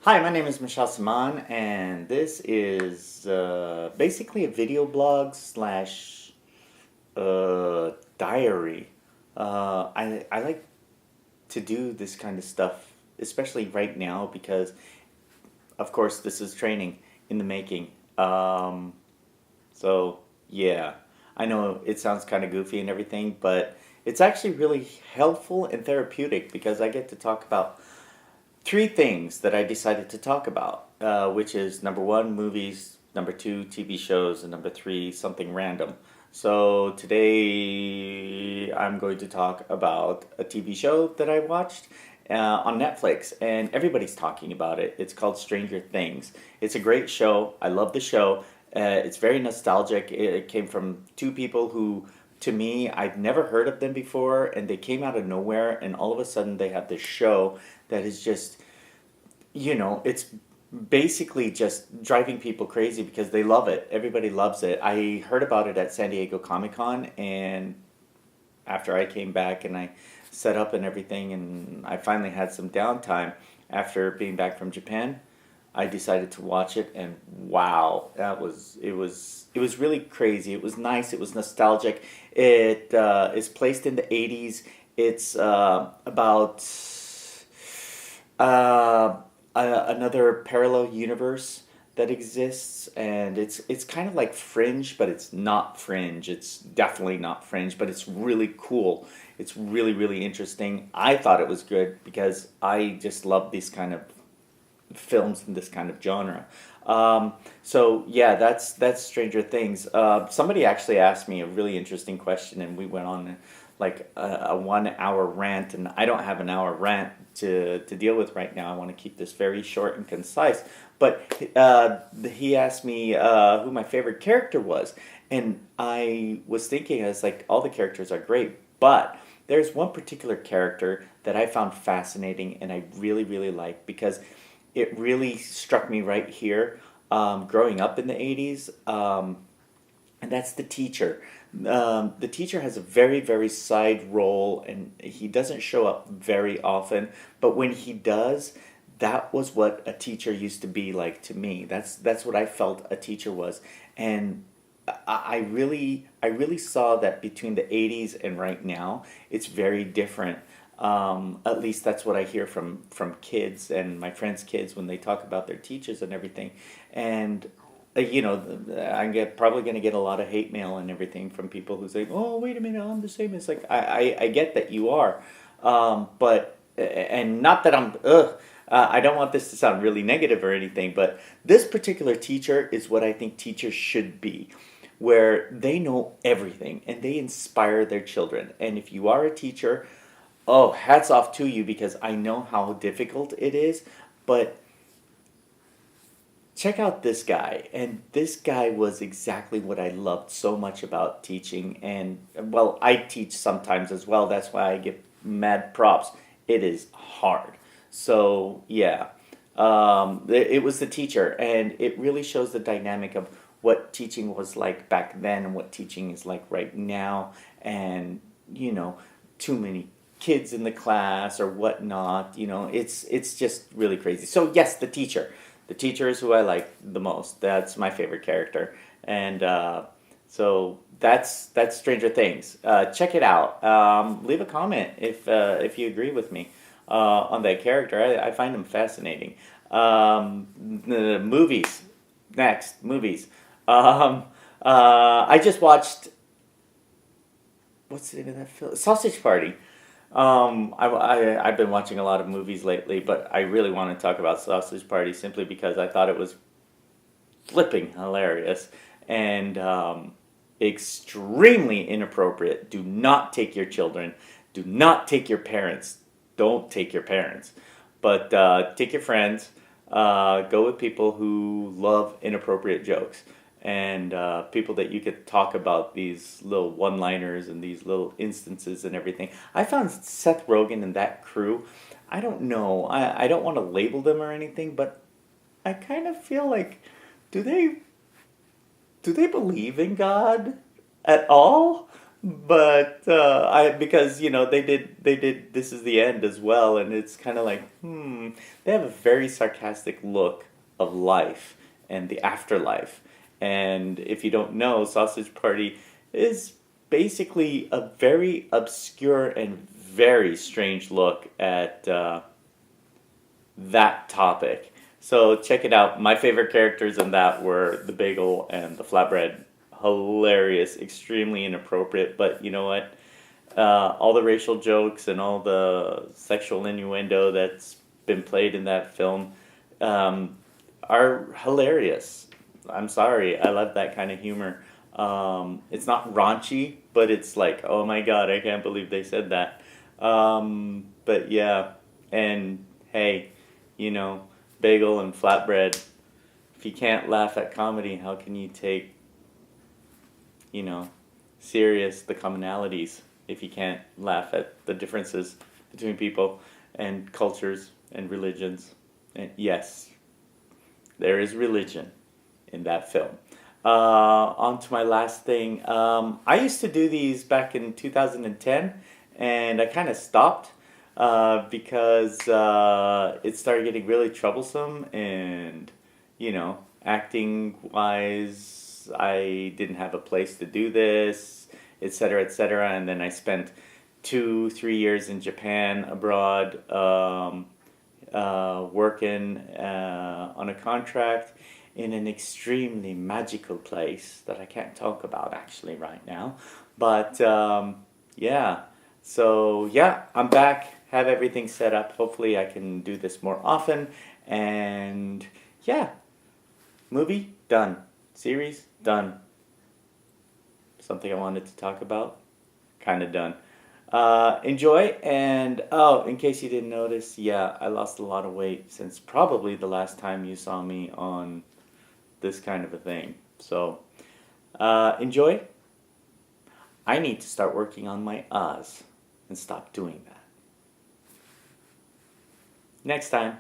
Hi, my name is Michelle Saman, and this is basically a video blog slash diary. I like to do this kind of stuff, especially right now, because of course this is training in the making. So yeah, I know it sounds kind of goofy and everything, but it's actually really helpful and therapeutic because I get to talk about three things that I decided to talk about, which is number one, movies, number two, TV shows, and number three, something random. So today I'm going to talk about a TV show that I watched on Netflix, and everybody's talking about it. It's called Stranger Things. It's a great show. I love the show. It's very nostalgic. It came from two people who, to me, I've never heard of them before, and they came out of nowhere, and all of a sudden they have this show that is just, it's basically just driving people crazy because they love it. Everybody loves it. I heard about it at San Diego Comic Con, and after I came back and I set up and everything, and I finally had some downtime after being back from Japan, I decided to watch it, and wow, it was really crazy. It was nice. It was nostalgic. It is placed in the '80s. It's about uh, another parallel universe that exists, and it's kind of like Fringe, but it's not Fringe. It's definitely not Fringe, but it's really cool. It's really really interesting. I thought it was good because I just love these kind of films in this kind of genre. So yeah, that's Stranger Things. Somebody actually asked me a really interesting question, and we went on like a 1 hour rant, and I don't have an hour rant to deal with right now. I want to keep this very short and concise. But he asked me who my favorite character was, and I was thinking, I was like, all the characters are great, but there's one particular character that I found fascinating and I really, really like because it really struck me right here growing up in the 80s, and that's the teacher. The teacher has a very, very side role, and he doesn't show up very often, but when he does, that was what a teacher used to be like to me. That's what I felt a teacher was. And I really saw that between the 80s and right now, it's very different. At least that's what I hear from kids and my friends' kids when they talk about their teachers and everything. And probably going to get a lot of hate mail and everything from people who say, "Oh, wait a minute, I'm the same." It's like I get that you are, but and not that I'm. Ugh, I don't want this to sound really negative or anything, but this particular teacher is what I think teachers should be, where they know everything and they inspire their children. And if you are a teacher, oh, hats off to you because I know how difficult it is. But check out this guy. And this guy was exactly what I loved so much about teaching. And, well, I teach sometimes as well. That's why I give mad props. It is hard. So, yeah. It was the teacher, and it really shows the dynamic of what teaching was like back then and what teaching is like right now. And, too many kids in the class or whatnot. It's just really crazy. So yes, the teacher. The teacher is who I like the most. That's my favorite character, and so that's Stranger Things. Check it out. Leave a comment if you agree with me on that character. I find him fascinating. The movies next movies. Um, I just watched, what's the name of that film? Sausage Party. I've been watching a lot of movies lately, but I really want to talk about Sausage Party simply because I thought it was flipping hilarious and extremely inappropriate. Do not take your children. Do not take your parents. Don't take your parents. But take your friends. Go with people who love inappropriate jokes and people that you could talk about these little one-liners and these little instances and everything. I found Seth Rogen and that crew. I don't know. I don't want to label them or anything, but I kind of feel like, do they believe in God at all? But I because they did This Is the End as well, and it's kind of like they have a very sarcastic look of life and the afterlife. And if you don't know, Sausage Party is basically a very obscure and very strange look at that topic. So check it out. My favorite characters in that were the bagel and the flatbread. Hilarious, extremely inappropriate, but you know what? All the racial jokes and all the sexual innuendo that's been played in that film um, are hilarious. I'm sorry, I love that kind of humor. It's not raunchy, but it's like, oh my god, I can't believe they said that. But yeah, and hey, you know, bagel and flatbread. If you can't laugh at comedy, how can you take, you know, serious the commonalities if you can't laugh at the differences between people and cultures and religions? And yes, there is religion in that film. On to my last thing. I used to do these back in 2010, and I kind of stopped because it started getting really troublesome, and acting wise, I didn't have a place to do this, etc., etc. And then I spent 2, 3 years in Japan abroad, working on a contract in an extremely magical place that I can't talk about actually right now. But yeah, so yeah, I'm back, have everything set up. Hopefully, I can do this more often. And yeah, movie done, series done. Something I wanted to talk about, kind of done. Enjoy, and oh, in case you didn't notice, yeah, I lost a lot of weight since probably the last time you saw me on this kind of a thing. So, enjoy. I need to start working on my uhs and stop doing that. Next time.